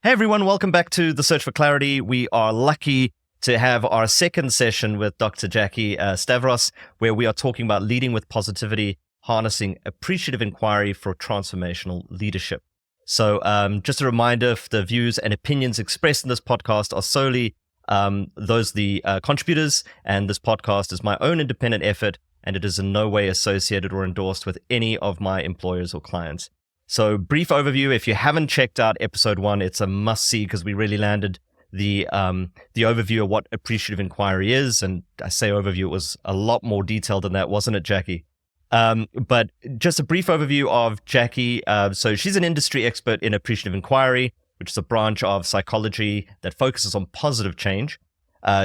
Hey everyone, welcome back to The Search for Clarity. We are lucky to have our second session with Dr. Jackie Stavros, where we are talking about leading with positivity, harnessing appreciative inquiry for transformational leadership. So just a reminder, the views and opinions expressed in this podcast are solely those of the contributors, and this podcast is my own independent effort, and it is in no way associated or endorsed with any of my employers or clients. So brief overview, if you haven't checked out episode 1, it's a must-see because we really landed the overview of what appreciative inquiry is. And I say overview, it was a lot more detailed than that, wasn't it, Jackie? But just a brief overview of Jackie. So she's an industry expert in appreciative inquiry, which is a branch of psychology that focuses on positive change.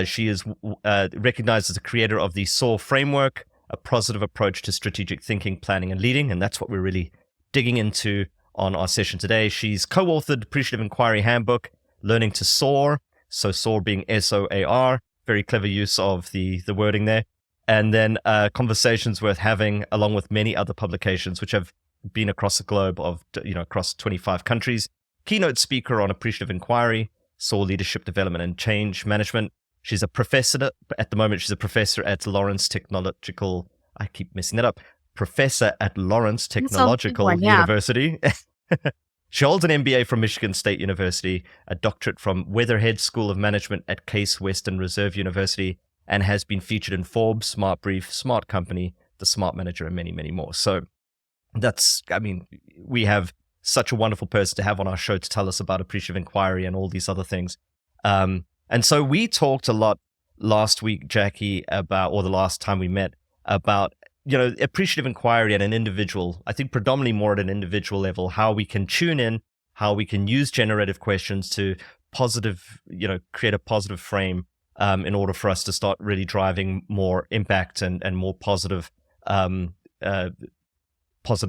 She is recognized as the creator of the SOAR Framework, a positive approach to strategic thinking, planning, and leading. And that's what we're really digging into on our session today. She's co-authored Appreciative Inquiry Handbook, Learning to SOAR. So SOAR being SOAR, very clever use of the wording there. And then Conversations Worth Having, along with many other publications, which have been across the globe across 25 countries. Keynote speaker on appreciative inquiry, SOAR leadership development and change management. She's a professor at the moment. She's a professor at Lawrence Technological. I keep messing that up. Professor at Lawrence Technological University. She holds an MBA from Michigan State University, a doctorate from Weatherhead School of Management at Case Western Reserve University, and has been featured in Forbes, Smart Brief, Smart Company, The Smart Manager, and many, many more. So we have such a wonderful person to have on our show to tell us about appreciative inquiry and all these other things. And so we talked a lot last week, Jackie, or the last time we met, about appreciative inquiry at an individual, I think predominantly more at an individual level, how we can tune in, how we can use generative questions to create a positive frame in order for us to start really driving more impact and more positive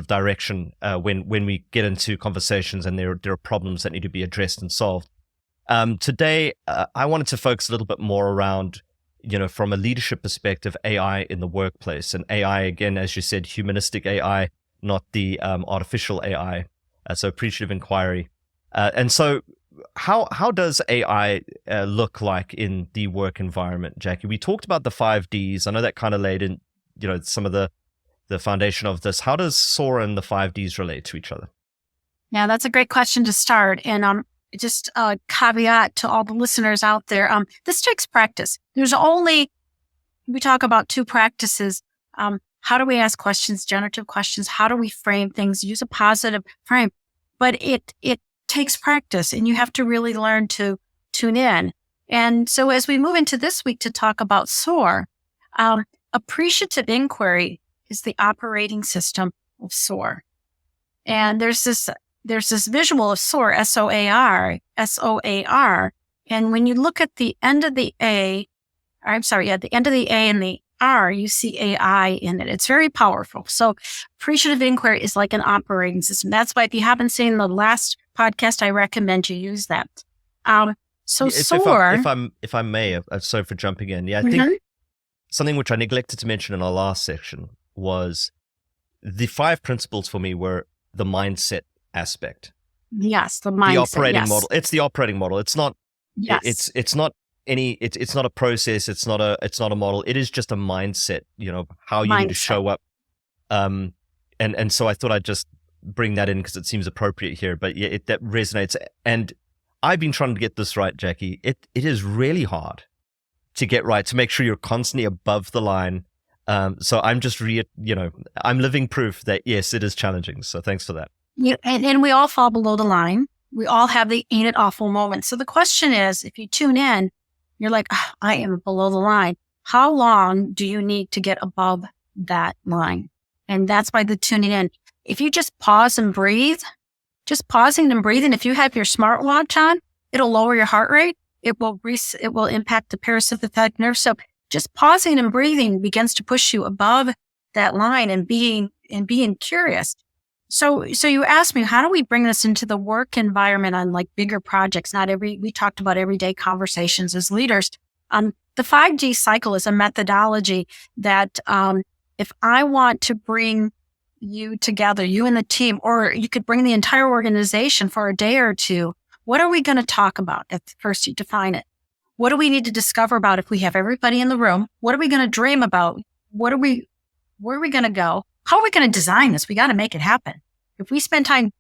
direction when we get into conversations and there are problems that need to be addressed and solved. Today, I wanted to focus a little bit more around from a leadership perspective, AI in the workplace. And AI, again, as you said, humanistic AI, not the artificial AI. So appreciative inquiry. And so how does AI look like in the work environment, Jackie? We talked about the 5 Ds. I know that kind of laid in, some of the foundation of this. How does SOAR and the 5 Ds relate to each other? Yeah, that's a great question to start. And just a caveat to all the listeners out there. This takes practice. We talk about 2 practices. How do we ask questions, generative questions? How do we frame things? Use a positive frame. But it takes practice, and you have to really learn to tune in. And so as we move into this week to talk about SOAR, appreciative inquiry is the operating system of SOAR. And there's this visual of SOAR, S-O-A-R. And when you look at the end of the the end of the A and the R, you see AI in it. It's very powerful. So appreciative inquiry is like an operating system. That's why if you haven't seen the last podcast, I recommend you use that. SOAR. If I may, sorry for jumping in. Yeah, I think something which I neglected to mention in our last section was the 5 principles for me were the mindset aspect. Yes, the mindset. The operating model. It's the operating model. It's not. Yes. It's not a process. It's not a model. It is just a mindset. How you need to show up. And so I thought I'd just bring that in because it seems appropriate here. But yeah, that resonates. And I've been trying to get this right, Jackie. It is really hard to get right, to make sure you're constantly above the line. So I'm just I'm living proof that yes, it is challenging. So thanks for that. And we all fall below the line. We all have the ain't it awful moment. So the question is, if you tune in, you're like, I am below the line. How long do you need to get above that line? And that's by the tuning in. If you just pause and breathe, just pausing and breathing, if you have your smartwatch on, it'll lower your heart rate. It will impact the parasympathetic nerve. So just pausing and breathing begins to push you above that line and being curious. So you asked me, how do we bring this into the work environment on like bigger projects? We talked about everyday conversations as leaders. The 5G cycle is a methodology that if I want to bring you together, you and the team, or you could bring the entire organization for a day or two What are we going to talk about? At first, you define it. What do we need to discover about if we have everybody in the room? What are we going to dream about? Where are we going to go? How are we going to design this? We got to make it happen. If we spend time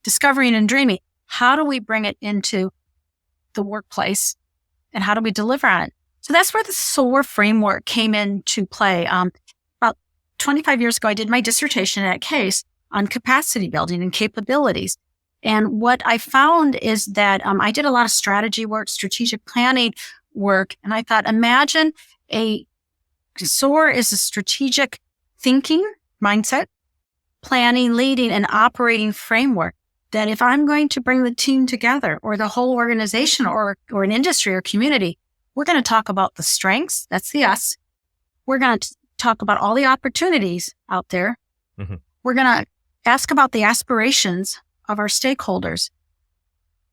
discovering and dreaming, how do we bring it into the workplace and how do we deliver on it? So that's where the SOAR framework came into play. About 25 years ago, I did my dissertation at Case on capacity building and capabilities. And what I found is that I did a lot of strategy work, strategic planning work. And I thought, imagine SOAR is a strategic thinking mindset, planning, leading, and operating framework that if I'm going to bring the team together or the whole organization or an industry or community, we're going to talk about the strengths. That's the S. We're going to talk about all the opportunities out there. Mm-hmm. We're going to ask about the aspirations of our stakeholders.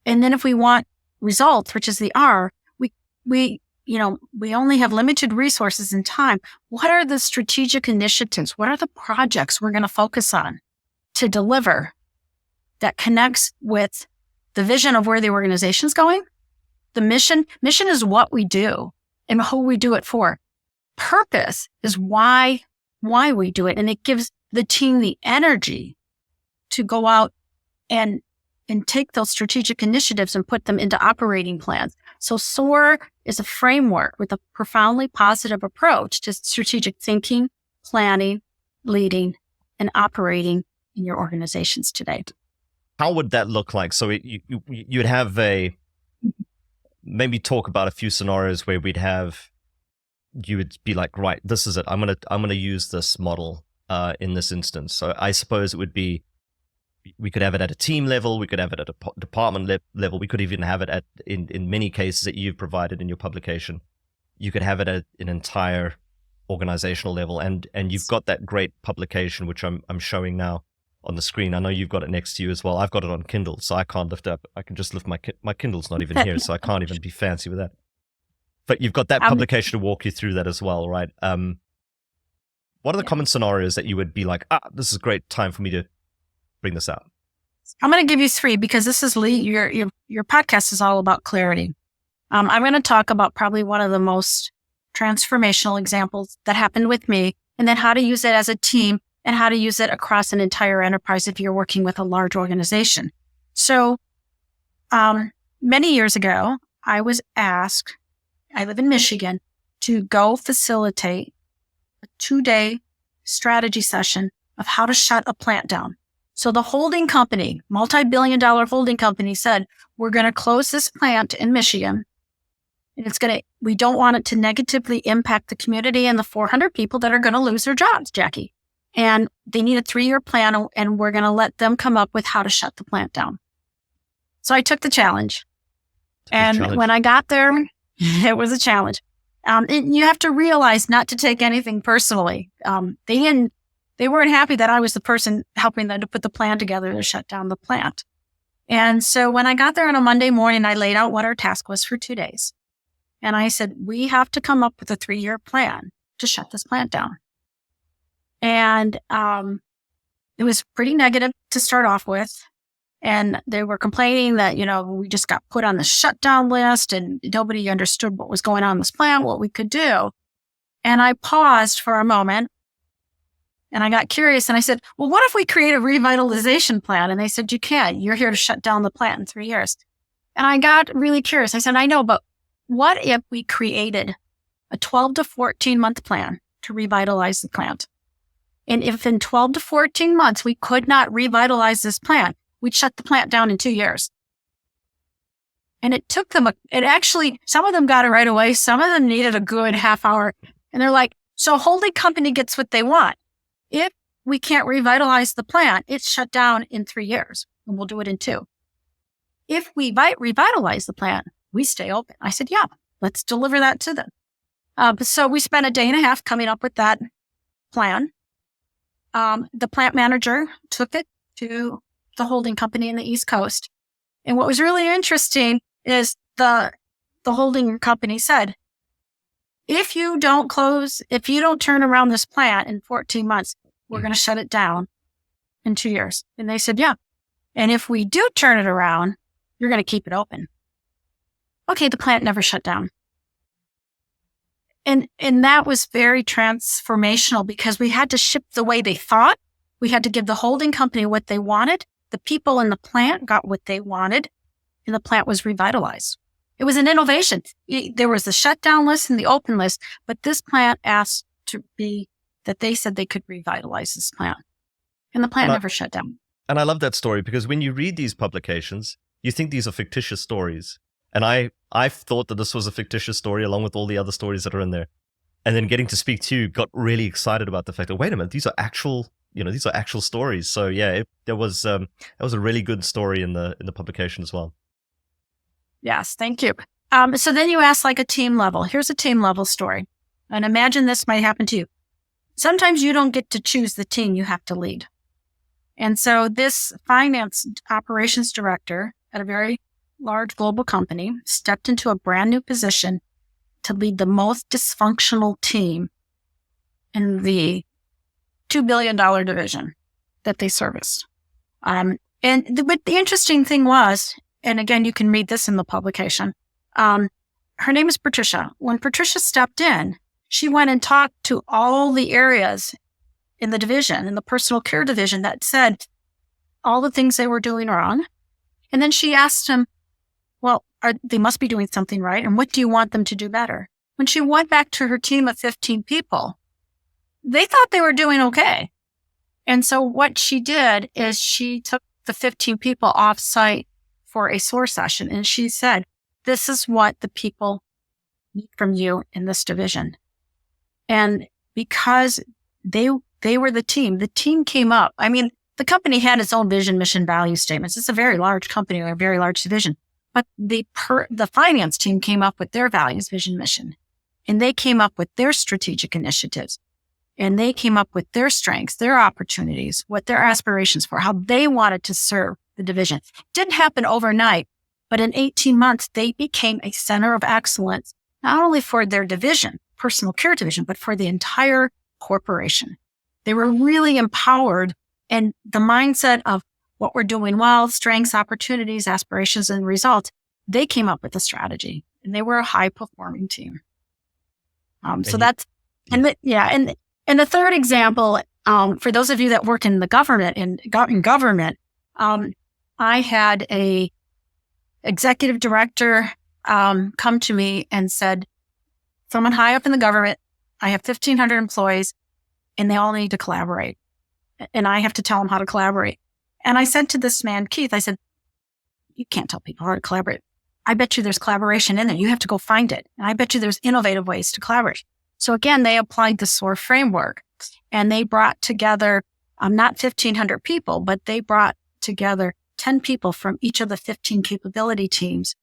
And then if we want results, which is the R, we only have limited resources and time. What are the strategic initiatives? What are the projects we're going to focus on to deliver that connects with the vision of where the organization's going? The mission is what we do and who we do it for. Purpose is why we do it. And it gives the team the energy to go out and take those strategic initiatives and put them into operating plans. So SOAR is a framework with a profoundly positive approach to strategic thinking, planning, leading, and operating in your organizations today. How would that look like? So you'd have maybe talk about a few scenarios where you would be like, right, this is it. I'm gonna use this model in this instance. So I suppose it would be, we could have it at a team level, we could have it at a department level, we could even have it in many cases that you've provided in your publication, you could have it at an entire organizational level. And you've got that great publication, which I'm showing now on the screen. I know you've got it next to you as well. I've got it on Kindle, so I can't lift up. I can just lift my Kindle's not even here, so I can't even be fancy with that. But you've got that publication to walk you through that as well, right? What are the common scenarios that you would be like, this is a great time for me to bring this out? I'm going to give you three because this is your podcast is all about clarity. I'm going to talk about probably one of the most transformational examples that happened with me, and then how to use it as a team and how to use it across an entire enterprise if you're working with a large organization. So many years ago, I was asked, I live in Michigan, to go facilitate a 2-day strategy session of how to shut a plant down. So the holding company, multi-billion-dollar holding company, said, we're going to close this plant in Michigan. And we don't want it to negatively impact the community and the 400 people that are going to lose their jobs, Jackie. And they need a 3-year plan, and we're going to let them come up with how to shut the plant down. So I took the challenge. When I got there, it was a challenge. You have to realize not to take anything personally. They weren't happy that I was the person helping them to put the plan together to shut down the plant. And so when I got there on a Monday morning, I laid out what our task was for 2 days. And I said, we have to come up with a 3-year plan to shut this plant down. And it was pretty negative to start off with. And they were complaining that, we just got put on the shutdown list and nobody understood what was going on in this plant, what we could do. And I paused for a moment and I got curious and I said, well, what if we create a revitalization plan? And they said, you can't. You're here to shut down the plant in 3 years. And I got really curious. I said, I know, but what if we created a 12 to 14 month plan to revitalize the plant? And if in 12 to 14 months we could not revitalize this plant, we'd shut the plant down in 2 years. And it took them, some of them got it right away. Some of them needed a good half hour. And they're like, so holding company gets what they want. If we can't revitalize the plant, it's shut down in 3 years and we'll do it in 2. If we revitalize the plant, we stay open. I said, yeah, let's deliver that to them. So we spent a day and a half coming up with that plan. The plant manager took it to the holding company in the East Coast. And what was really interesting is the holding company said, if you don't turn around this plant in 14 months, we're going to shut it down in 2 years. And they said, yeah. And if we do turn it around, You're going to keep it open. Okay, the plant never shut down. And that was very transformational because we had to shift the way they thought. We had to give the holding company what they wanted. The people in the plant got what they wanted, and the plant was revitalized. It was an innovation. There was the shutdown list and the open list, but this plant asked to be that they said they could revitalize this plant. And the plant never shut down. And I love that story because when you read these publications, you think these are fictitious stories. And I've thought that this was a fictitious story along with all the other stories that are in there. And then getting to speak to you got really excited about the fact that, wait a minute, these are actual stories. So yeah, that was a really good story in the publication as well. Yes, thank you. So then you asked like a team level. Here's a team level story. And imagine this might happen to you. Sometimes you don't get to choose the team you have to lead. And so this finance operations director at a very large global company stepped into a brand new position to lead the most dysfunctional team in the $2 billion division that they serviced. But the interesting thing was, and again, you can read this in the publication, her name is Patricia. When Patricia stepped in, she went and talked to all the areas in the division, in the personal care division, that said all the things they were doing wrong. And then she asked them, well, they must be doing something right. And what do you want them to do better? When she went back to her team of 15 people, they thought they were doing okay. And so what she did is she took the 15 people off site for a SOAR session. And she said, this is what the people need from you in this division. And because they were the team came up. I mean, the company had its own vision, mission, value statements. It's a very large company or a very large division. But the finance team came up with their values, vision, mission. And they came up with their strategic initiatives. And they came up with their strengths, their opportunities, what their aspirations were, how they wanted to serve the division. It didn't happen overnight, but in 18 months, they became a center of excellence, not only for their division, personal care division, but for the entire corporation. They were really empowered, and the mindset of what we're doing well, strengths, opportunities, aspirations, and results, they came up with a strategy, and they were a high-performing team. And the third example, for those of you that work in the government, I had a executive director come to me and said, someone high up in the government, I have 1,500 employees, and they all need to collaborate. And I have to tell them how to collaborate. And I said to this man, Keith, I said, you can't tell people how to collaborate. I bet you there's collaboration in there. You have to go find it. And I bet you there's innovative ways to collaborate. So again, they applied the SOAR framework, and they brought together, not 1,500 people, but they brought together 10 people from each of the 15 capability teams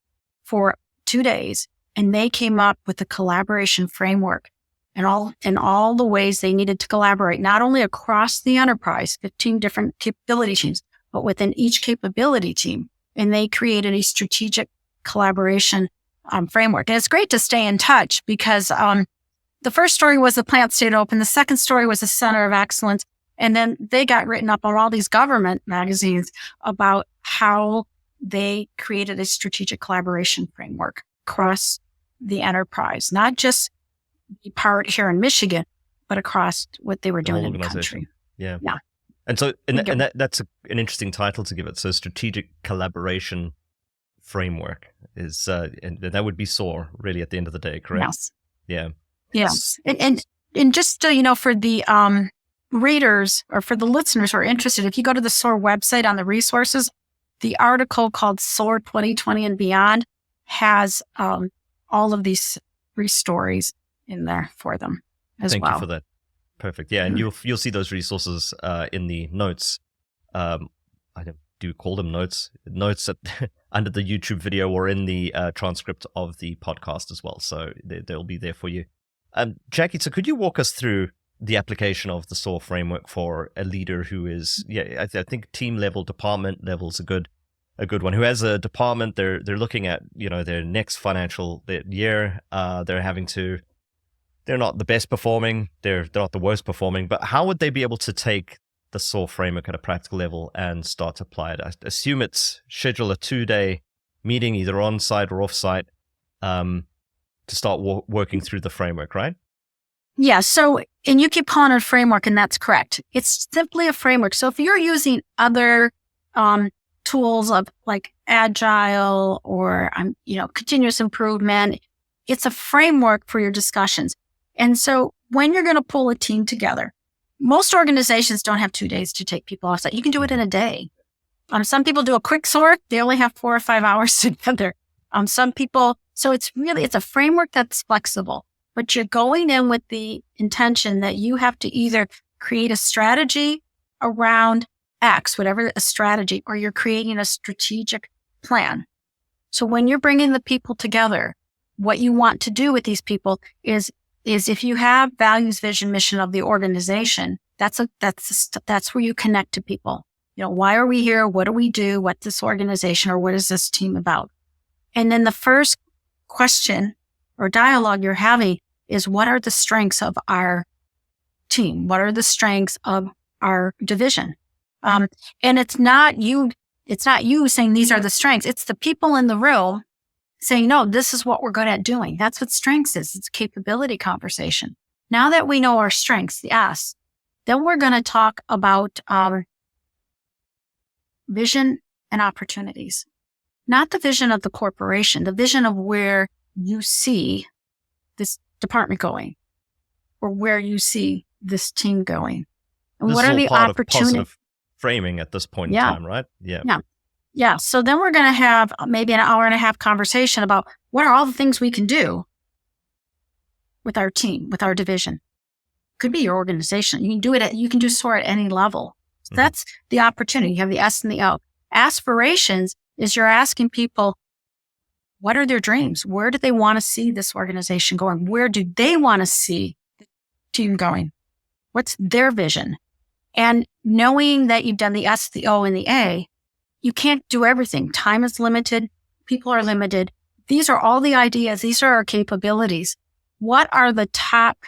for 2 days. And they came up with a collaboration framework and all the ways they needed to collaborate, not only across the enterprise, 15 different capability teams, but within each capability team. And they created a strategic collaboration framework. And it's great to stay in touch because the first story was the plant stayed open. The second story was a center of excellence. And then they got written up on all these government magazines about how they created a strategic collaboration framework across the enterprise, not just the part here in Michigan, but across what they were doing in the country. Yeah. And so, that's an interesting title to give it. So, strategic collaboration framework is, and that would be SOAR really at the end of the day, correct? Yes. Yeah. Yes. And just, for the readers or for the listeners who are interested, if you go to the SOAR website on the resources, the article called SOAR 2020 and Beyond has all of these 3 stories in there for them as well. Thank you for that. Perfect. Yeah, and you'll see those resources in the notes. I do call them notes under the YouTube video or in the transcript of the podcast as well. So they'll be there for you. Jackie, so could you walk us through the application of the SOAR framework for a leader who is, I think team level, department level is a good one. Who has a department, they're looking at their next financial year. They're not the best performing, they're not the worst performing, but how would they be able to take the SOAR framework at a practical level and start to apply it? I assume it's schedule a 2-day meeting either on site or off site to start working through the framework, right? Yeah. So, and you keep calling it a framework, and that's correct. It's simply a framework. So if you're using other tools of like agile or continuous improvement, it's a framework for your discussions. And so when you're going to pull a team together, most organizations don't have 2 days to take people offsite. You can do it in a day. Some people do a quick sort. They only have 4 or 5 hours together. Some people, so it's a framework that's flexible, but you're going in with the intention that you have to either create a strategy around X, whatever a strategy, or you're creating a strategic plan. So when you're bringing the people together, what you want to do with these people is if you have values, vision, mission of the organization, that's where you connect to people. Why are we here? What do we do? What's this organization or what is this team about? And then the first question or dialogue you're having is, what are the strengths of our team? What are the strengths of our division? And it's not you saying these are the strengths. It's the people in the room saying, no, this is what we're good at doing. That's what strengths is. It's a capability conversation. Now that we know our strengths, the S, then we're going to talk about vision and opportunities. Not the vision of the corporation, the vision of where you see this department going or where you see this team going. And this what is are all the part opportunities? of positive framing at this point in time, right? Yeah. Yeah. So then we're going to have maybe an hour and a half conversation about what are all the things we can do with our team, with our division. Could be your organization. You can do SOAR at any level. So that's the opportunity. You have the S and the O. Aspirations is you're asking people, what are their dreams? Where do they want to see this organization going? Where do they want to see the team going? What's their vision? And knowing that you've done the S, the O, and the A, you can't do everything. Time is limited. People are limited. These are all the ideas. These are our capabilities. What are the top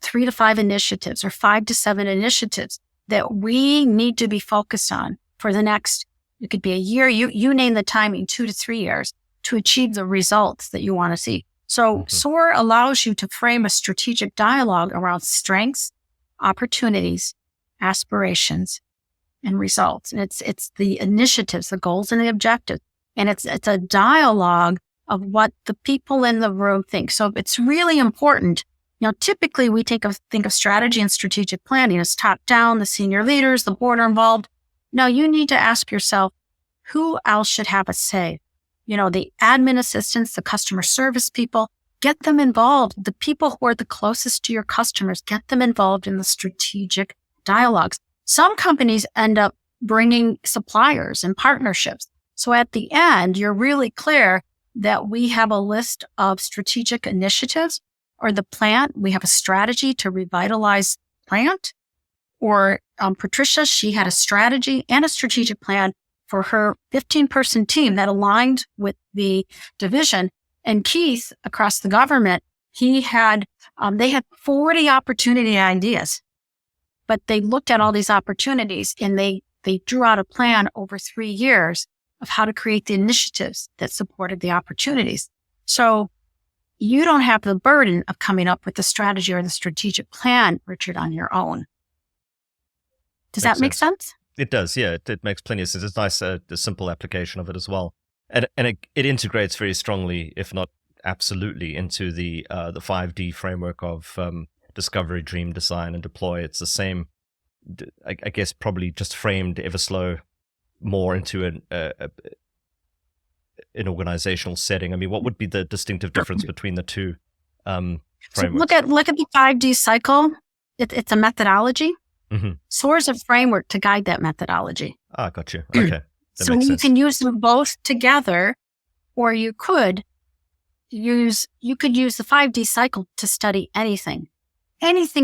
3 to 5 initiatives or 5 to 7 initiatives that we need to be focused on for the next, it could be a year, you name the timing, 2 to 3 years to achieve the results that you want to see. So SOAR allows you to frame a strategic dialogue around strengths, opportunities, aspirations, and results. And it's the initiatives, the goals and the objectives. And it's a dialogue of what the people in the room think. So it's really important. Typically we think of strategy and strategic planning as top down, the senior leaders, the board are involved. No, you need to ask yourself, who else should have a say? The admin assistants, the customer service people, get them involved. The people who are the closest to your customers, get them involved in the strategic dialogues. Some companies end up bringing suppliers and partnerships. So at the end, you're really clear that we have a list of strategic initiatives or the plant. We have a strategy to revitalize plant. Or Patricia, she had a strategy and a strategic plan for her 15-person team that aligned with the division. And Keith, across the government, they had 40 opportunity ideas, but they looked at all these opportunities and they drew out a plan over 3 years of how to create the initiatives that supported the opportunities. So you don't have the burden of coming up with the strategy or the strategic plan, Richard, on your own. Does that make sense? It does, yeah. It makes plenty of sense. It's nice, the simple application of it as well. And it integrates very strongly, if not absolutely, into the 5D framework of discovery, dream, design, and deploy. It's the same, I guess, probably just framed ever slow more into an organizational setting. I mean, what would be the distinctive difference between the two frameworks? So look at the 5D cycle. It's a methodology. SOAR is a framework to guide that methodology. Ah, got you. Okay. So you can use them both together, or you could use the 5D cycle to study anything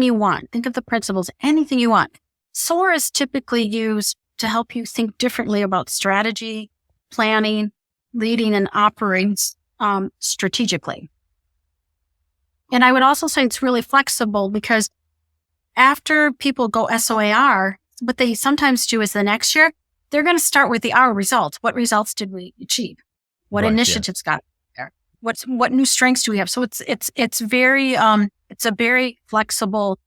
you want. Think of the principles, anything you want. SOAR is typically used to help you think differently about strategy, planning, leading, and operating strategically. And I would also say it's really flexible because after people go SOAR, what they sometimes do is the next year, they're going to start with the R results. What results did we achieve? What Right, yeah. initiatives got there? What new strengths do we have? So it's very it's a very flexible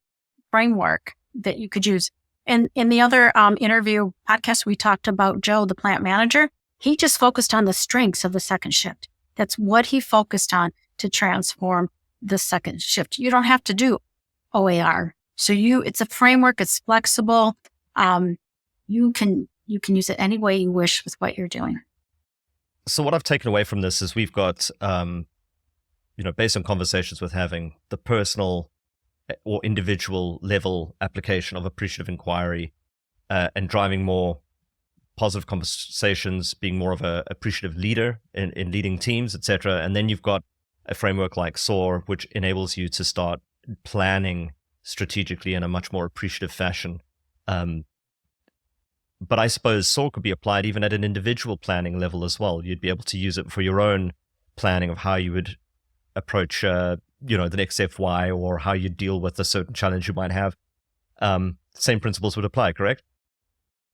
framework that you could use. And in the other interview podcast, we talked about Joe, the plant manager. He just focused on the strengths of the second shift. That's what he focused on to transform the second shift. You don't have to do OAR. So it's a framework. It's flexible. You can use it any way you wish with what you're doing. So what I've taken away from this is we've got, based on conversations with having the personal or individual level application of appreciative inquiry and driving more positive conversations, being more of a appreciative leader in leading teams, etc. And then you've got a framework like SOAR, which enables you to start planning strategically in a much more appreciative fashion. But I suppose SOAR could be applied even at an individual planning level as well. You'd be able to use it for your own planning of how you would approach, the next FY, or how you deal with a certain challenge you might have. Same principles would apply, correct?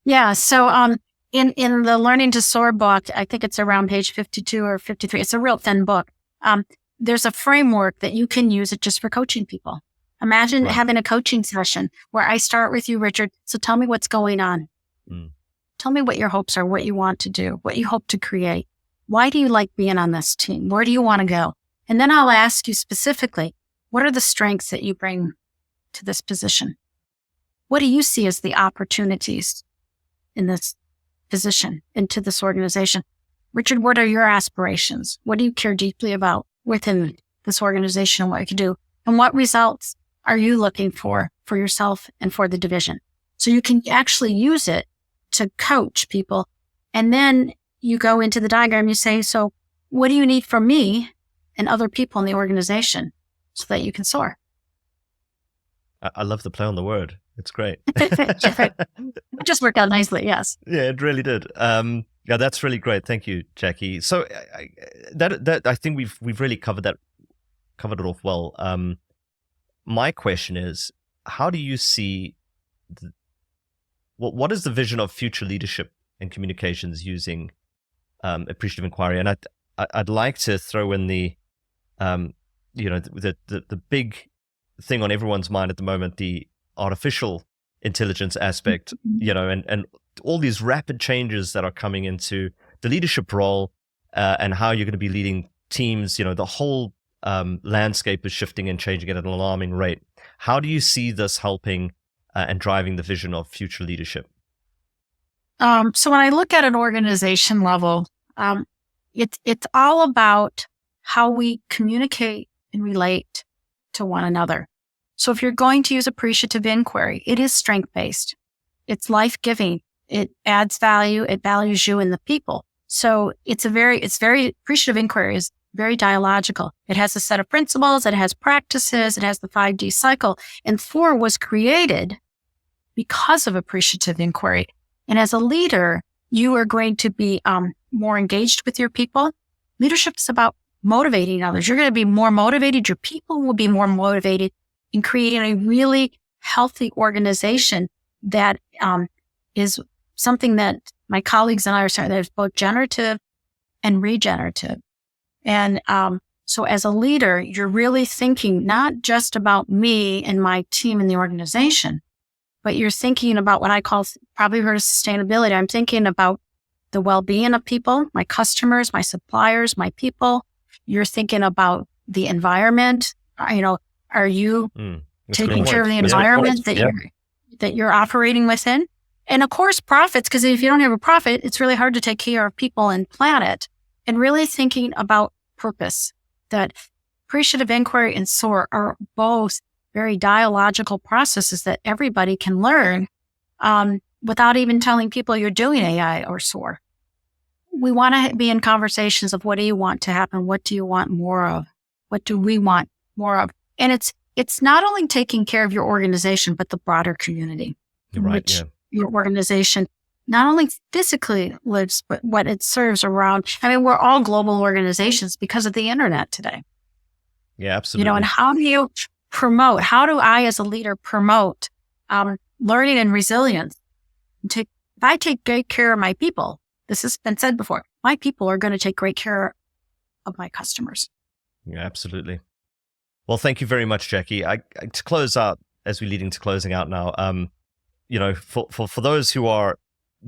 Yeah. So in the Learning to SOAR book, I think it's around page 52 or 53. It's a real thin book. There's a framework that you can use it just for coaching people. Imagine having a coaching session where I start with you, Richard. So tell me what's going on. Tell me what your hopes are, what you want to do, what you hope to create. Why do you like being on this team? Where do you want to go? And then I'll ask you specifically, what are the strengths that you bring to this position? What do you see as the opportunities in this position, into this organization? Richard, what are your aspirations? What do you care deeply about within this organization and what you can do? And what results are you looking for yourself and for the division? So you can actually use it to coach people. And then you go into the diagram, you say, so what do you need from me and other people in the organization so that you can soar? I love the play on the word. It's great. It just worked out nicely, yes. Yeah, it really did. Yeah, that's really great. Thank you, Jackie. So I think we've really covered it off well. My question is, how do you see what is the vision of future leadership and communications using appreciative inquiry? And I'd like to throw in the big thing on everyone's mind at the moment, the artificial intelligence aspect, and all these rapid changes that are coming into the leadership role and how you're going to be leading teams. The whole landscape is shifting and changing at an alarming rate. How do you see this helping and driving the vision of future leadership? So when I look at an organization level, it's all about how we communicate and relate to one another. So if you're going to use appreciative inquiry, it is strength-based. It's life-giving. It adds value. It values you and the people. So it's very appreciative inquiry is very dialogical. It has a set of principles. It has practices. It has the 5D cycle. And SOAR was created because of appreciative inquiry. And as a leader, you are going to be more engaged with your people. Leadership is about motivating others. You're going to be more motivated. Your people will be more motivated in creating a really healthy organization that is something that my colleagues and I are saying that is both generative and regenerative. And so as a leader, you're really thinking not just about me and my team and the organization, but you're thinking about what I call, probably heard of sustainability. I'm thinking about the well-being of people, my customers, my suppliers, my people. You're thinking about the environment. Are you taking care of the environment that you're operating within? And of course, profits, because if you don't have a profit, it's really hard to take care of people and planet. And really thinking about purpose, that appreciative inquiry and SOAR are both very dialogical processes that everybody can learn without even telling people you're doing AI or SOAR. We want to be in conversations of what do you want to happen? What do you want more of? What do we want more of? And it's not only taking care of your organization, but the broader community in which your organization not only physically lives, but what it serves around. I mean, we're all global organizations because of the internet today. Yeah, absolutely. And how do you promote? How do I, as a leader, promote learning and resilience? If I take great care of my people, this has been said before, my people are going to take great care of my customers. Yeah, absolutely. Well, thank you very much, Jackie. To close out, as we're leading to closing out now, for those who are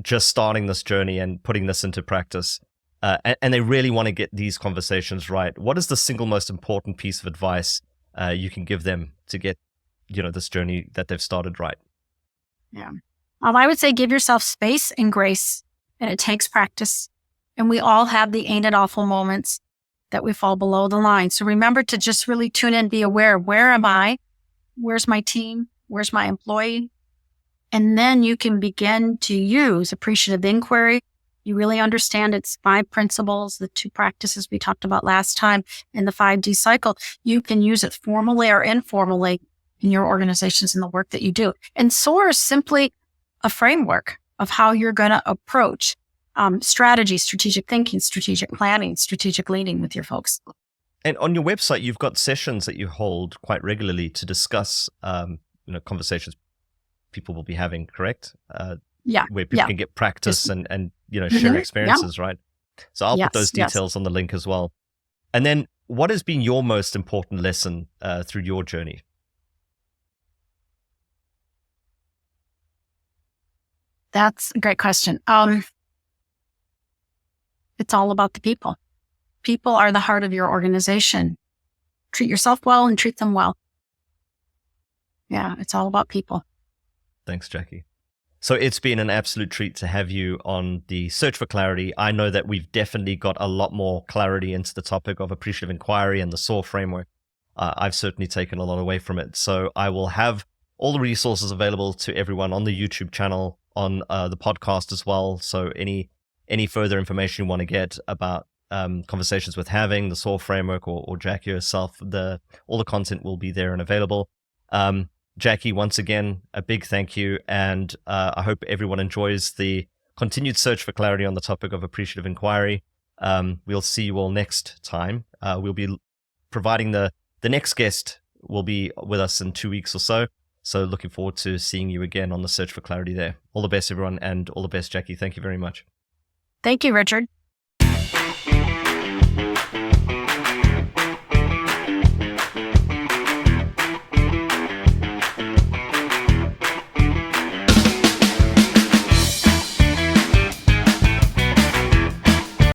just starting this journey and putting this into practice, and they really want to get these conversations right, what is the single most important piece of advice you can give them to get, this journey that they've started right? Yeah. I would say give yourself space and grace, and it takes practice. And we all have the ain't it awful moments that we fall below the line. So remember to just really tune in, be aware. Where am I? Where's my team? Where's my employee? And then you can begin to use appreciative inquiry. You really understand its 5 principles, the 2 practices we talked about last time, and the 5D cycle. You can use it formally or informally in your organizations and the work that you do. And SOAR is simply a framework of how you're going to approach strategy, strategic thinking, strategic planning, strategic leading with your folks. And on your website, you've got sessions that you hold quite regularly to discuss, conversations people will be having, correct? Where people can get practice and share experiences, right? So I'll put those details on the link as well. And then what has been your most important lesson through your journey? That's a great question. It's all about the people. People are the heart of your organization. Treat yourself well and treat them well. Yeah, it's all about people. Thanks, Jackie. So it's been an absolute treat to have you on the Search for Clarity. I know that we've definitely got a lot more clarity into the topic of appreciative inquiry and the SOAR framework. I've certainly taken a lot away from it. So I will have all the resources available to everyone on the YouTube channel, on the podcast as well. So any further information you want to get about conversations with having the SOAR framework or Jackie herself, all the content will be there and available. Jackie, once again, a big thank you. And I hope everyone enjoys the continued search for clarity on the topic of appreciative inquiry. We'll see you all next time. We'll be providing the next guest will be with us in 2 weeks or so. So looking forward to seeing you again on the search for clarity there. All the best, everyone. And all the best, Jackie. Thank you very much. Thank you, Richard.